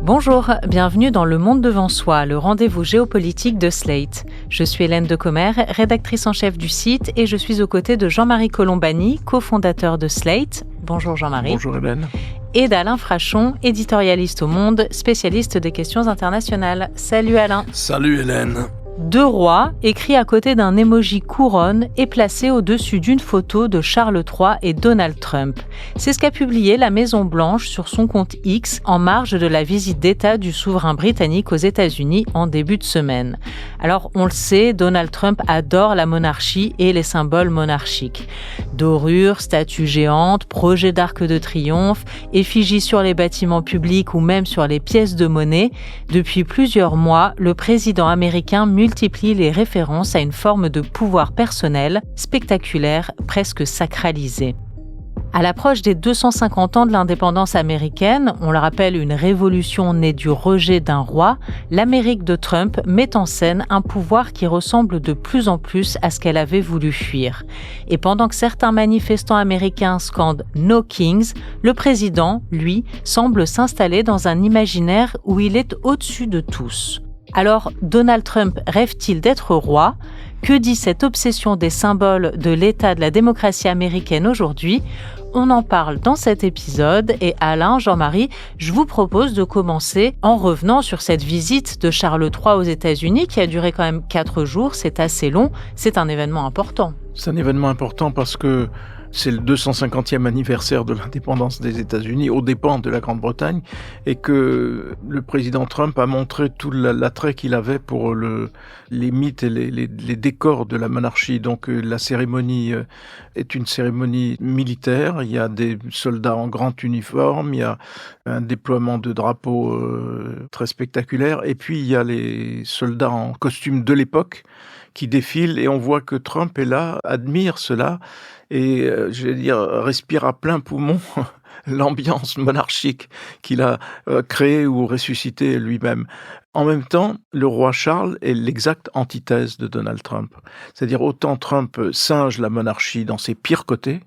Bonjour, bienvenue dans Le Monde devant soi, le rendez-vous géopolitique de Slate. Je suis Hélène Decomer, rédactrice en chef du site, et je suis aux côtés de Jean-Marie Colombani, cofondateur de Slate. Bonjour Jean-Marie. Bonjour Hélène. Et d'Alain Frachon, éditorialiste au Monde, spécialiste des questions internationales. Salut Alain. Salut Hélène. Deux rois, écrit à côté d'un emoji couronne et placé au-dessus d'une photo de Charles III et Donald Trump. C'est ce qu'a publié la Maison-Blanche sur son compte X en marge de la visite d'État du souverain britannique aux États-Unis en début de semaine. Alors, on le sait, Donald Trump adore la monarchie et les symboles monarchiques. Dorures, statues géantes, projets d'arc de triomphe, effigies sur les bâtiments publics ou même sur les pièces de monnaie. Depuis plusieurs mois, le président américain multiplie les références à une forme de pouvoir personnel, spectaculaire, presque sacralisé. À l'approche des 250 ans de l'indépendance américaine, on le rappelle une révolution née du rejet d'un roi, l'Amérique de Trump met en scène un pouvoir qui ressemble de plus en plus à ce qu'elle avait voulu fuir. Et pendant que certains manifestants américains scandent « No Kings », le président, lui, semble s'installer dans un imaginaire où il est au-dessus de tous. Alors, Donald Trump rêve-t-il d'être roi ? Que dit cette obsession des symboles de l'état de la démocratie américaine aujourd'hui ? On en parle dans cet épisode et Alain, Jean-Marie, je vous propose de commencer en revenant sur cette visite de Charles III aux États-Unis qui a duré quand même 4 jours, c'est assez long, c'est un événement important. C'est un événement important parce que c'est le 250e anniversaire de l'indépendance des États-Unis aux dépens de la Grande-Bretagne et que le président Trump a montré tout l'attrait qu'il avait pour les mythes et les décors de la monarchie. Donc la cérémonie est une cérémonie militaire. Il y a des soldats en grand uniforme, il y a un déploiement de drapeaux très spectaculaire et puis il y a les soldats en costume de l'époque qui défilent et on voit que Trump est là, admire cela et, respire à plein poumon l'ambiance monarchique qu'il a créée ou ressuscitée lui-même. En même temps, le roi Charles est l'exacte antithèse de Donald Trump. C'est-à-dire autant Trump singe la monarchie dans ses pires côtés,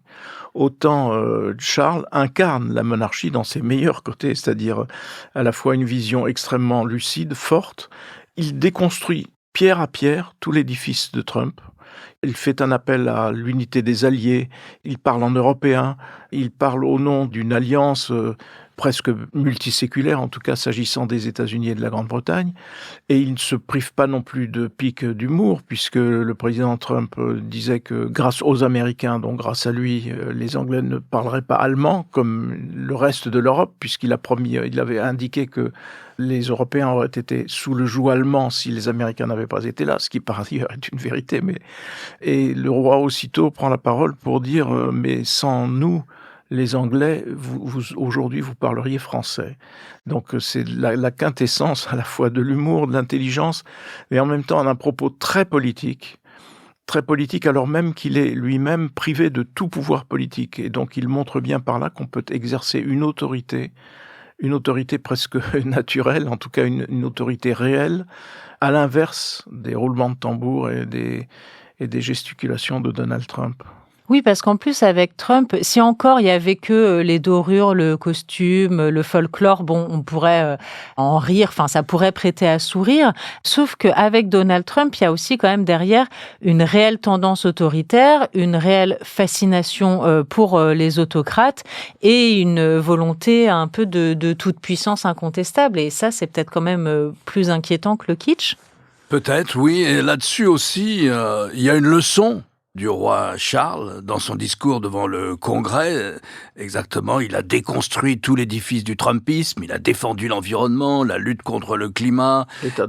autant Charles incarne la monarchie dans ses meilleurs côtés, c'est-à-dire à la fois une vision extrêmement lucide, forte. Il déconstruit pierre à pierre tout l'édifice de Trump. Il fait un appel à l'unité des alliés, il parle en européen, il parle au nom d'une alliance presque multiséculaire, en tout cas s'agissant des États-Unis et de la Grande-Bretagne. Et il ne se prive pas non plus de pics d'humour, puisque le président Trump disait que grâce aux Américains, donc grâce à lui, les Anglais ne parleraient pas allemand, comme le reste de l'Europe, il avait indiqué que les Européens auraient été sous le joug allemand si les Américains n'avaient pas été là, ce qui par ailleurs est une vérité. Et le roi aussitôt prend la parole pour dire « mais sans nous, les Anglais, aujourd'hui, vous parleriez français ». Donc c'est la quintessence à la fois de l'humour, de l'intelligence, mais en même temps d'un propos très politique alors même qu'il est lui-même privé de tout pouvoir politique. Et donc il montre bien par là qu'on peut exercer une autorité presque naturelle, en tout cas une autorité réelle, à l'inverse des roulements de tambour et des gesticulations de Donald Trump. Oui, parce qu'en plus, avec Trump, si encore il y avait que les dorures, le costume, le folklore, bon, on pourrait en rire, enfin, ça pourrait prêter à sourire. Sauf qu'avec Donald Trump, il y a aussi quand même derrière une réelle tendance autoritaire, une réelle fascination pour les autocrates et une volonté un peu de toute puissance incontestable. Et ça, c'est peut-être quand même plus inquiétant que le kitsch. Peut-être, oui. Et là-dessus aussi, il y a une leçon du roi Charles dans son discours devant le Congrès. Exactement, il a déconstruit tout l'édifice du Trumpisme, il a défendu l'environnement, la lutte contre le climat, l'état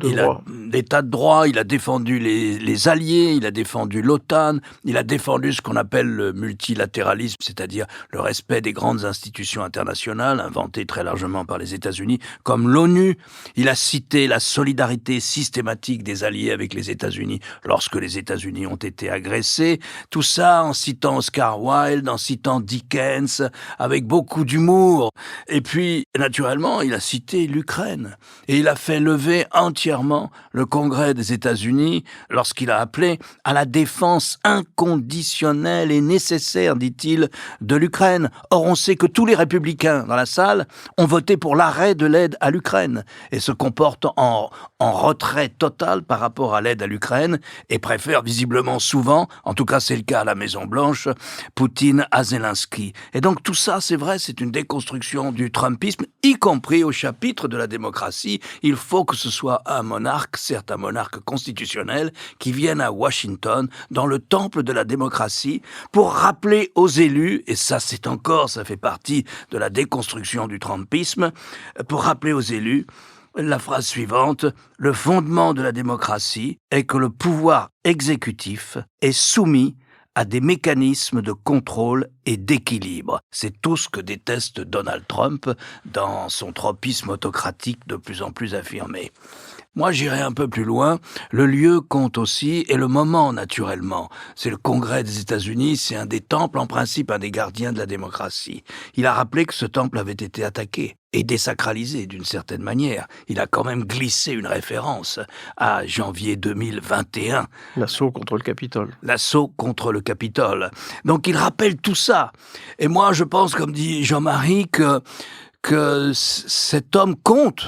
de droit, il a défendu les alliés, il a défendu l'OTAN, il a défendu ce qu'on appelle le multilatéralisme, c'est-à-dire le respect des grandes institutions internationales, inventées très largement par les États-Unis, comme l'ONU. Il a cité la solidarité systématique des alliés avec les États-Unis lorsque les États-Unis ont été agressés. fait tout ça en citant Oscar Wilde, en citant Dickens, avec beaucoup d'humour. Et puis, naturellement, il a cité l'Ukraine. Et il a fait lever entièrement le Congrès des États-Unis lorsqu'il a appelé à la défense inconditionnelle et nécessaire, dit-il, de l'Ukraine. Or, on sait que tous les républicains dans la salle ont voté pour l'arrêt de l'aide à l'Ukraine et se comportent en retrait total par rapport à l'aide à l'Ukraine et préfèrent visiblement souvent, en tout cas c'est le cas à la Maison-Blanche, Poutine à Zelensky. Et donc tout ça, c'est vrai, c'est une déconstruction du trumpisme, y compris au chapitre de la démocratie. Il faut que ce soit un monarque, certes un monarque constitutionnel, qui vienne à Washington, dans le temple de la démocratie, pour rappeler aux élus, et ça fait partie de la déconstruction du trumpisme, pour rappeler aux élus la phrase suivante: le fondement de la démocratie est que le pouvoir exécutif est soumis à des mécanismes de contrôle et d'équilibre. C'est tout ce que déteste Donald Trump dans son tropisme autocratique de plus en plus affirmé. Moi, j'irai un peu plus loin. Le lieu compte aussi, et le moment, naturellement. C'est le Congrès des États-Unis, c'est un des temples, en principe, un des gardiens de la démocratie. Il a rappelé que ce temple avait été attaqué et désacralisé d'une certaine manière. Il a quand même glissé une référence à janvier 2021. L'assaut contre le Capitole. L'assaut contre le Capitole. Donc il rappelle tout ça. Et moi, je pense, comme dit Jean-Marie, que cet homme compte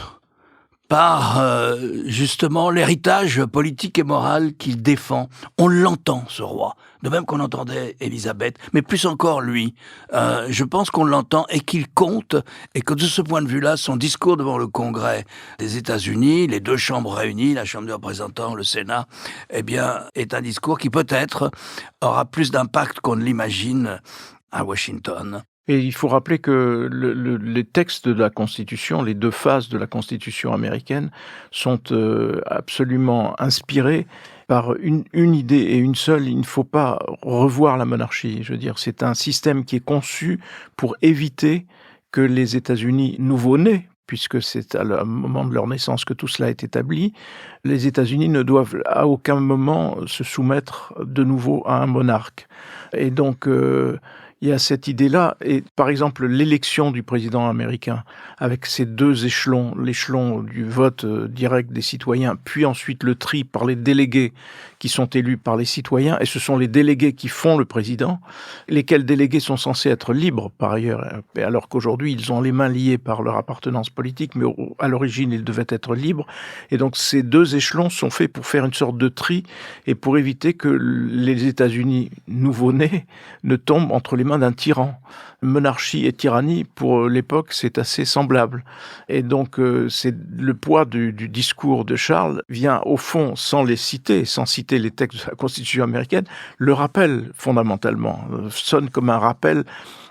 par justement l'héritage politique et moral qu'il défend. On l'entend, ce roi, de même qu'on entendait Élisabeth, mais plus encore lui. Je pense qu'on l'entend et qu'il compte, et que de ce point de vue-là, son discours devant le Congrès des États-Unis, les deux chambres réunies, la Chambre des représentants, le Sénat, eh bien, est un discours qui peut-être aura plus d'impact qu'on ne l'imagine à Washington. Et il faut rappeler que les textes de la Constitution, les deux phases de la Constitution américaine, sont absolument inspirés par une idée et une seule: il ne faut pas revoir la monarchie. Je veux dire, c'est un système qui est conçu pour éviter que les États-Unis nouveau-nés, puisque c'est à le moment de leur naissance que tout cela est établi, les États-Unis ne doivent à aucun moment se soumettre de nouveau à un monarque. Et donc, il y a cette idée-là, et par exemple l'élection du président américain, avec ces deux échelons, l'échelon du vote direct des citoyens, puis ensuite le tri par les délégués qui sont élus par les citoyens, et ce sont les délégués qui font le président, lesquels délégués sont censés être libres par ailleurs, alors qu'aujourd'hui ils ont les mains liées par leur appartenance politique, mais à l'origine ils devaient être libres, et donc ces deux échelons sont faits pour faire une sorte de tri, et pour éviter que les États-Unis nouveau-nés ne tombent entre les mains d'un tyran. Monarchie et tyrannie, pour l'époque, c'est assez semblable. Et donc, c'est le poids du discours de Charles vient, au fond, sans citer les textes de la Constitution américaine, le rappel, fondamentalement, sonne comme un rappel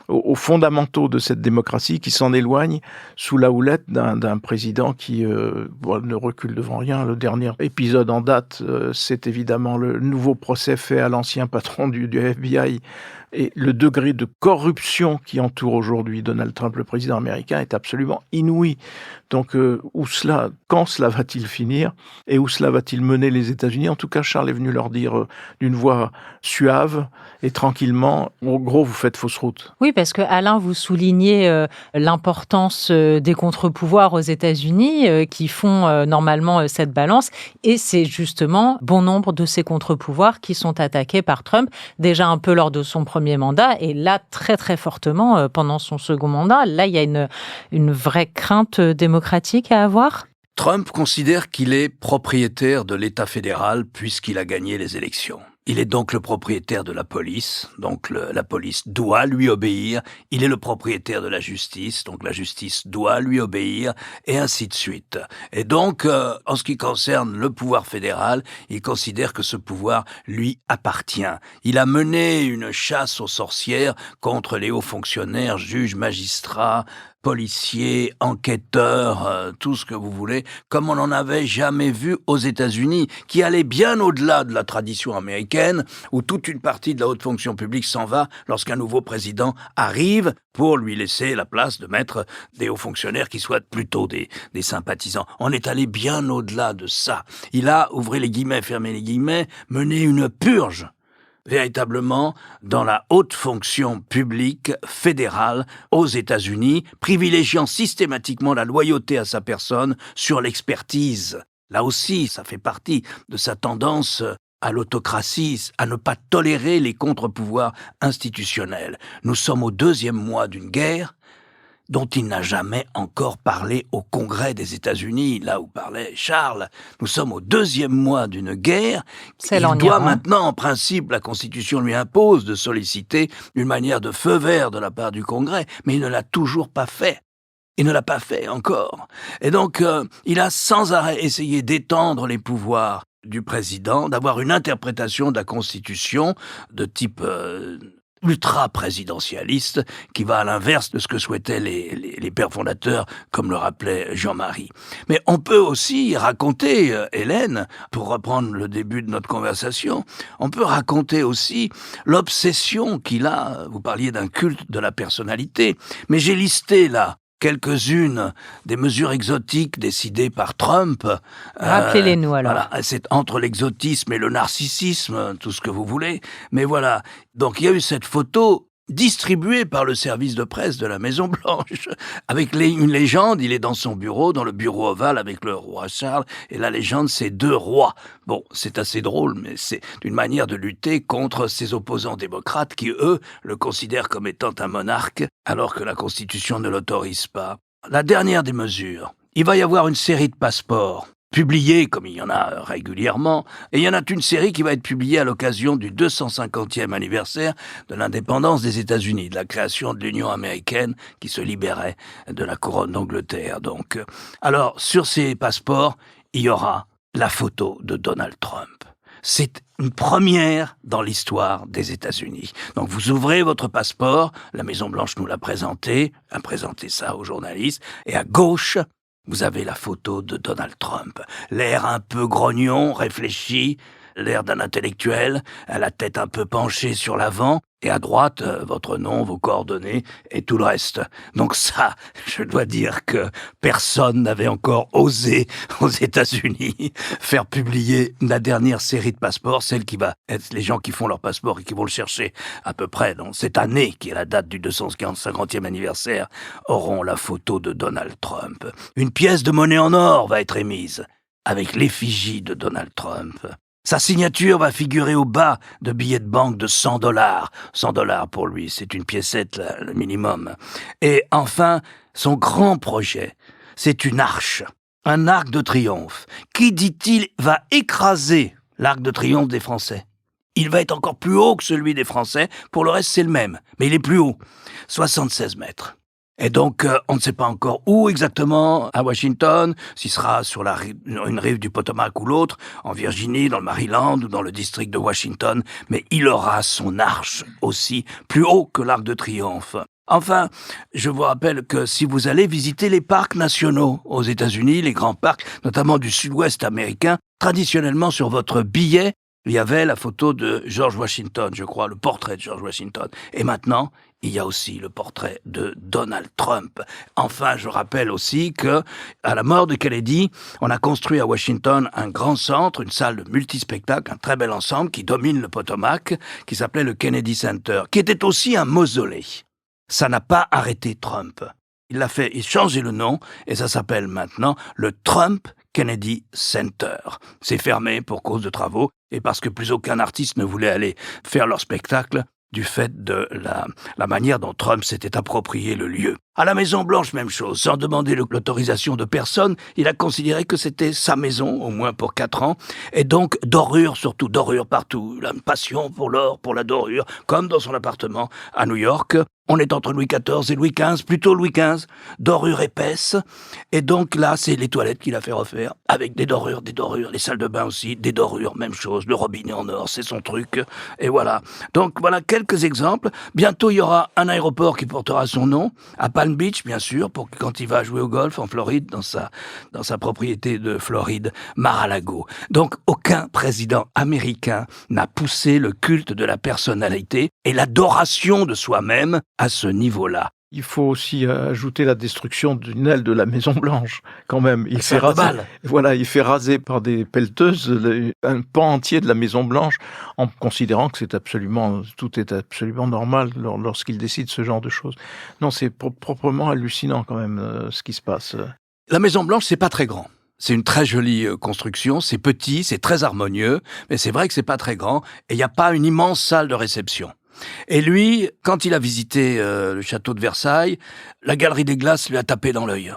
aux fondamentaux de cette démocratie qui s'en éloigne sous la houlette d'un président qui ne recule devant rien. Le dernier épisode en date, c'est évidemment le nouveau procès fait à l'ancien patron du FBI, et le degré de corruption qui entoure aujourd'hui Donald Trump, le président américain, est absolument inouï. Donc, quand cela va-t-il finir, et où cela va-t-il mener les États-Unis? En tout cas, Charles est venu leur dire d'une voix suave et tranquillement: en gros, vous faites fausse route. Oui, parce que Alain, vous soulignez l'importance des contre-pouvoirs aux États-Unis qui font normalement cette balance, et c'est justement bon nombre de ces contre-pouvoirs qui sont attaqués par Trump, déjà un peu lors de son premier mandat, et là très très fortement pendant son second mandat. Là, il y a une vraie crainte démocratique à avoir. Trump considère qu'il est propriétaire de l'État fédéral puisqu'il a gagné les élections. Il est donc le propriétaire de la police, donc la police doit lui obéir. Il est le propriétaire de la justice, donc la justice doit lui obéir, et ainsi de suite. Et donc, en ce qui concerne le pouvoir fédéral, il considère que ce pouvoir lui appartient. Il a mené une chasse aux sorcières contre les hauts fonctionnaires, juges, magistrats, policiers, enquêteurs, tout ce que vous voulez, comme on n'en avait jamais vu aux États-Unis, qui allait bien au-delà de la tradition américaine, où toute une partie de la haute fonction publique s'en va lorsqu'un nouveau président arrive pour lui laisser la place de mettre des hauts fonctionnaires qui soient plutôt des sympathisants. On est allé bien au-delà de ça. Il a, ouvrez les guillemets, fermez les guillemets, mené une purge véritablement dans la haute fonction publique fédérale aux États-Unis, privilégiant systématiquement la loyauté à sa personne sur l'expertise. Là aussi, ça fait partie de sa tendance à l'autocratie, à ne pas tolérer les contre-pouvoirs institutionnels. Nous sommes au 2e mois d'une guerre dont il n'a jamais encore parlé au Congrès des États-Unis, là où parlait Charles. Nous sommes au 2e mois d'une guerre. Il doit maintenant, en principe, la Constitution lui impose de solliciter une manière de feu vert de la part du Congrès, mais il ne l'a toujours pas fait. Il ne l'a pas fait encore. Et donc, il a sans arrêt essayé d'étendre les pouvoirs du président, d'avoir une interprétation de la Constitution de type ultra-présidentialiste qui va à l'inverse de ce que souhaitaient les pères fondateurs, comme le rappelait Jean-Marie. Mais on peut aussi raconter, Hélène, pour reprendre le début de notre conversation, on peut raconter aussi l'obsession qu'il a, vous parliez d'un culte de la personnalité, mais j'ai listé là quelques-unes des mesures exotiques décidées par Trump. Rappelez-les-nous alors. Voilà, c'est entre l'exotisme et le narcissisme, tout ce que vous voulez. Mais voilà, donc il y a eu cette photo distribuée par le service de presse de la Maison-Blanche, avec une légende. Il est dans son bureau, dans le bureau ovale avec le roi Charles, et la légende, c'est 2 rois. Bon, c'est assez drôle, mais c'est une manière de lutter contre ses opposants démocrates qui, eux, le considèrent comme étant un monarque, alors que la Constitution ne l'autorise pas. La dernière des mesures, il va y avoir une série de passeports publiés, comme il y en a régulièrement, et il y en a une série qui va être publiée à l'occasion du 250e anniversaire de l'indépendance des États-Unis, de la création de l'Union américaine qui se libérait de la couronne d'Angleterre. Donc, alors, sur ces passeports, il y aura la photo de Donald Trump. C'est une première dans l'histoire des États-Unis. Donc vous ouvrez votre passeport, la Maison-Blanche nous l'a présenté, a présenté ça aux journalistes, et à gauche, vous avez la photo de Donald Trump. L'air un peu grognon, réfléchi, l'air d'un intellectuel, la tête un peu penchée sur l'avant, et à droite, votre nom, vos coordonnées et tout le reste. Donc ça, je dois dire que personne n'avait encore osé aux États-Unis faire publier la dernière série de passeports, celle qui va être les gens qui font leur passeport et qui vont le chercher à peu près dans cette année, qui est la date du 250e anniversaire, auront la photo de Donald Trump. Une pièce de monnaie en or va être émise avec l'effigie de Donald Trump. Sa signature va figurer au bas de billets de banque de $100. $100 pour lui, c'est une piécette, là, le minimum. Et enfin, son grand projet, c'est une arche, un arc de triomphe, qui, dit-il, va écraser l'arc de triomphe des Français. Il va être encore plus haut que celui des Français, pour le reste c'est le même, mais il est plus haut, 76 mètres. Et donc, on ne sait pas encore où exactement à Washington, s'il sera sur une rive du Potomac ou l'autre, en Virginie, dans le Maryland ou dans le district de Washington, mais il aura son arche aussi, plus haut que l'Arc de Triomphe. Enfin, je vous rappelle que si vous allez visiter les parcs nationaux aux États-Unis, les grands parcs, notamment du sud-ouest américain, traditionnellement sur votre billet, il y avait la photo de George Washington, je crois, le portrait de George Washington. Et maintenant, il y a aussi le portrait de Donald Trump. Enfin, je rappelle aussi que, à la mort de Kennedy, on a construit à Washington un grand centre, une salle de multispectacle, un très bel ensemble qui domine le Potomac, qui s'appelait le Kennedy Center, qui était aussi un mausolée. Ça n'a pas arrêté Trump. Il l'a fait, il a changé le nom, et ça s'appelle maintenant le Trump Kennedy Center. C'est fermé pour cause de travaux et parce que plus aucun artiste ne voulait aller faire leur spectacle du fait de la manière dont Trump s'était approprié le lieu. À la Maison-Blanche, même chose. Sans demander l'autorisation de personne, il a considéré que c'était sa maison, au moins pour 4 ans. Et donc, dorure surtout, dorure partout. La passion pour l'or, pour la dorure, comme dans son appartement à New York. On est entre Louis XIV et Louis XV, plutôt Louis XV, dorure épaisse. Et donc là, c'est les toilettes qu'il a fait refaire, avec des dorures, les salles de bain aussi, des dorures, même chose, le robinet en or, c'est son truc. Et voilà. Donc voilà quelques exemples. Bientôt, il y aura un aéroport qui portera son nom, à Palm Beach, bien sûr, pour que quand il va jouer au golf en Floride, dans sa propriété de Floride, Mar-a-Lago. Donc, aucun président américain n'a poussé le culte de la personnalité et l'adoration de soi-même à ce niveau-là. Il faut aussi ajouter la destruction d'une aile de la Maison-Blanche, quand même. Il fait raser par des pelleteuses un pan entier de la Maison-Blanche, en considérant que tout est absolument normal lorsqu'il décide ce genre de choses. Non, c'est proprement hallucinant quand même ce qui se passe. La Maison-Blanche, c'est pas très grand. C'est une très jolie construction, c'est petit, c'est très harmonieux, mais c'est vrai que c'est pas très grand, et il n'y a pas une immense salle de réception. Et lui, quand il a visité le château de Versailles, la Galerie des Glaces lui a tapé dans l'œil.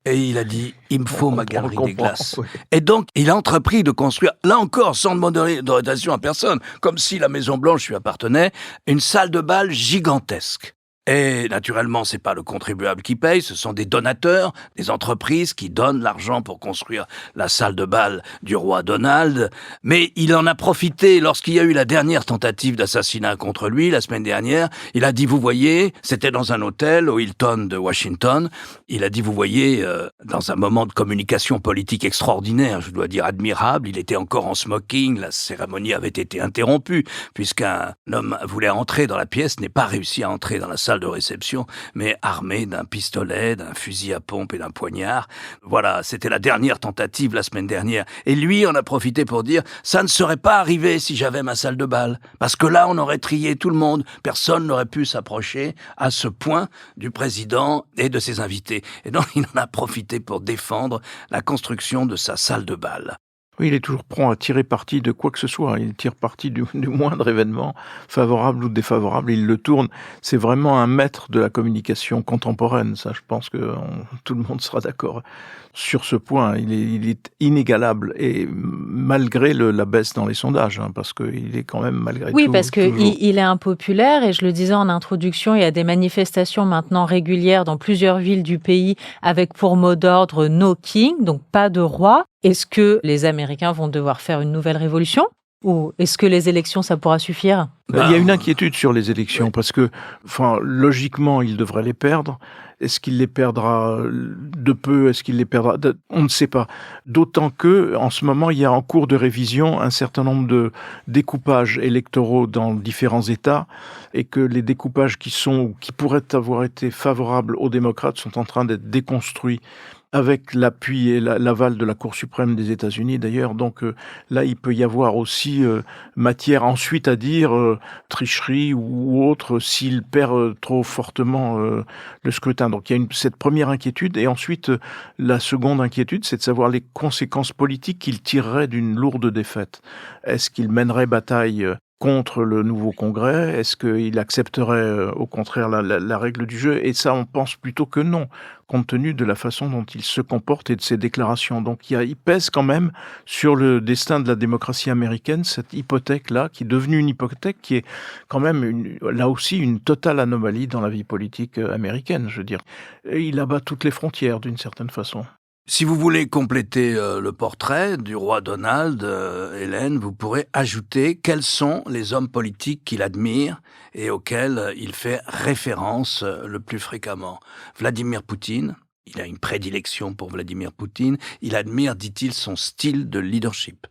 Et il a dit, il me faut ma Galerie des Glaces. Oui. Et donc, il a entrepris de construire, là encore, sans demander d'autorisation à personne, comme si la Maison-Blanche lui appartenait, une salle de bal gigantesque. Et naturellement, c'est pas le contribuable qui paye, ce sont des donateurs, des entreprises qui donnent l'argent pour construire la salle de bal du roi Donald. Mais il en a profité lorsqu'il y a eu la dernière tentative d'assassinat contre lui, la semaine dernière. Il a dit, vous voyez, c'était dans un hôtel au Hilton de Washington. Il a dit, vous voyez, dans un moment de communication politique extraordinaire, je dois dire admirable, il était encore en smoking, la cérémonie avait été interrompue, puisqu'un homme voulait entrer dans la pièce, n'est pas réussi à entrer dans la salle de réception, mais armé d'un pistolet, d'un fusil à pompe et d'un poignard. Voilà, c'était la dernière tentative la semaine dernière. Et lui en a profité pour dire « ça ne serait pas arrivé si j'avais ma salle de bal, parce que là on aurait trié tout le monde, personne n'aurait pu s'approcher à ce point du président et de ses invités ». Et donc il en a profité pour défendre la construction de sa salle de bal. Oui, il est toujours prompt à tirer parti de quoi que ce soit. Il tire parti du moindre événement, favorable ou défavorable, il le tourne. C'est vraiment un maître de la communication contemporaine. Ça, je pense que tout le monde sera d'accord sur ce point. Il est inégalable, et malgré la baisse dans les sondages, parce qu'il est quand même malgré tout... Oui, parce qu'il est impopulaire, et je le disais en introduction, il y a des manifestations maintenant régulières dans plusieurs villes du pays avec pour mot d'ordre « No King », donc pas de roi. Est-ce que les Américains vont devoir faire une nouvelle révolution ? Ou est-ce que les élections, ça pourra suffire ? Il y a une inquiétude sur les élections, parce que, logiquement, il devrait les perdre. Est-ce qu'il les perdra de peu ? Est-ce qu'il les perdra On ne sait pas. D'autant que, en ce moment, il y a en cours de révision un certain nombre de découpages électoraux dans différents États, et que les découpages qui pourraient avoir été favorables aux démocrates sont en train d'être déconstruits, avec l'appui et l'aval de la Cour suprême des États-Unis d'ailleurs. Donc là, il peut y avoir aussi matière ensuite à dire tricherie ou autre s'il perd trop fortement le scrutin. Donc il y a cette première inquiétude, et ensuite la seconde inquiétude, c'est de savoir les conséquences politiques qu'il tirerait d'une lourde défaite. Est-ce qu'il mènerait bataille contre le nouveau Congrès? Est-ce qu'il accepterait au contraire la règle du jeu? Et ça, on pense plutôt que non, compte tenu de la façon dont il se comporte et de ses déclarations. Donc il pèse quand même sur le destin de la démocratie américaine, cette hypothèque-là, qui est devenue une hypothèque qui est quand même là aussi une totale anomalie dans la vie politique américaine, je veux dire. Et il abat toutes les frontières d'une certaine façon. Si vous voulez compléter le portrait du roi Donald, Hélène, vous pourrez ajouter quels sont les hommes politiques qu'il admire et auxquels il fait référence le plus fréquemment. Vladimir Poutine, il a une prédilection pour Vladimir Poutine. Il admire, dit-il, son style de leadership.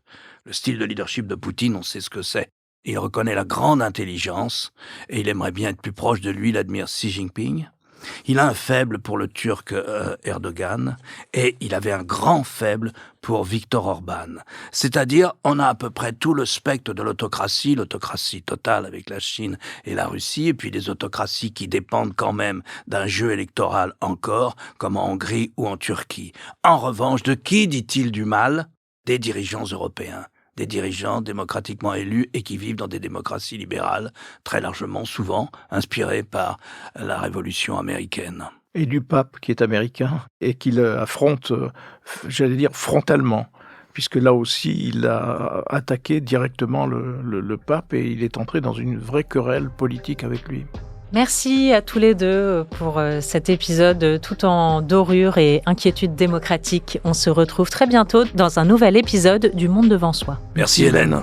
Le style de leadership de Poutine, on sait ce que c'est. Il reconnaît la grande intelligence et il aimerait bien être plus proche de lui. Il admire Xi Jinping. Il a un faible pour le Turc Erdogan, et il avait un grand faible pour Viktor Orban. C'est-à-dire, on a à peu près tout le spectre de l'autocratie totale avec la Chine et la Russie, et puis des autocraties qui dépendent quand même d'un jeu électoral encore, comme en Hongrie ou en Turquie. En revanche, de qui dit-il du mal ? Des dirigeants européens. Des dirigeants démocratiquement élus et qui vivent dans des démocraties libérales, très largement, souvent, inspirées par la Révolution américaine. Et du pape qui est américain et qu'il affronte, j'allais dire, frontalement, puisque là aussi, il a attaqué directement le pape et il est entré dans une vraie querelle politique avec lui. Merci à tous les deux pour cet épisode tout en dorure et inquiétude démocratique. On se retrouve très bientôt dans un nouvel épisode du Monde devant soi. Merci Hélène.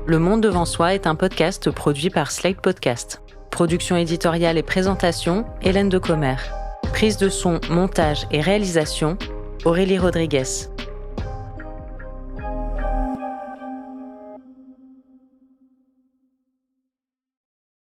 Le Monde devant soi est un podcast produit par Slate Podcast. Production éditoriale et présentation, Hélène Decomer. Prise de son, montage et réalisation, Aurélie Rodriguez.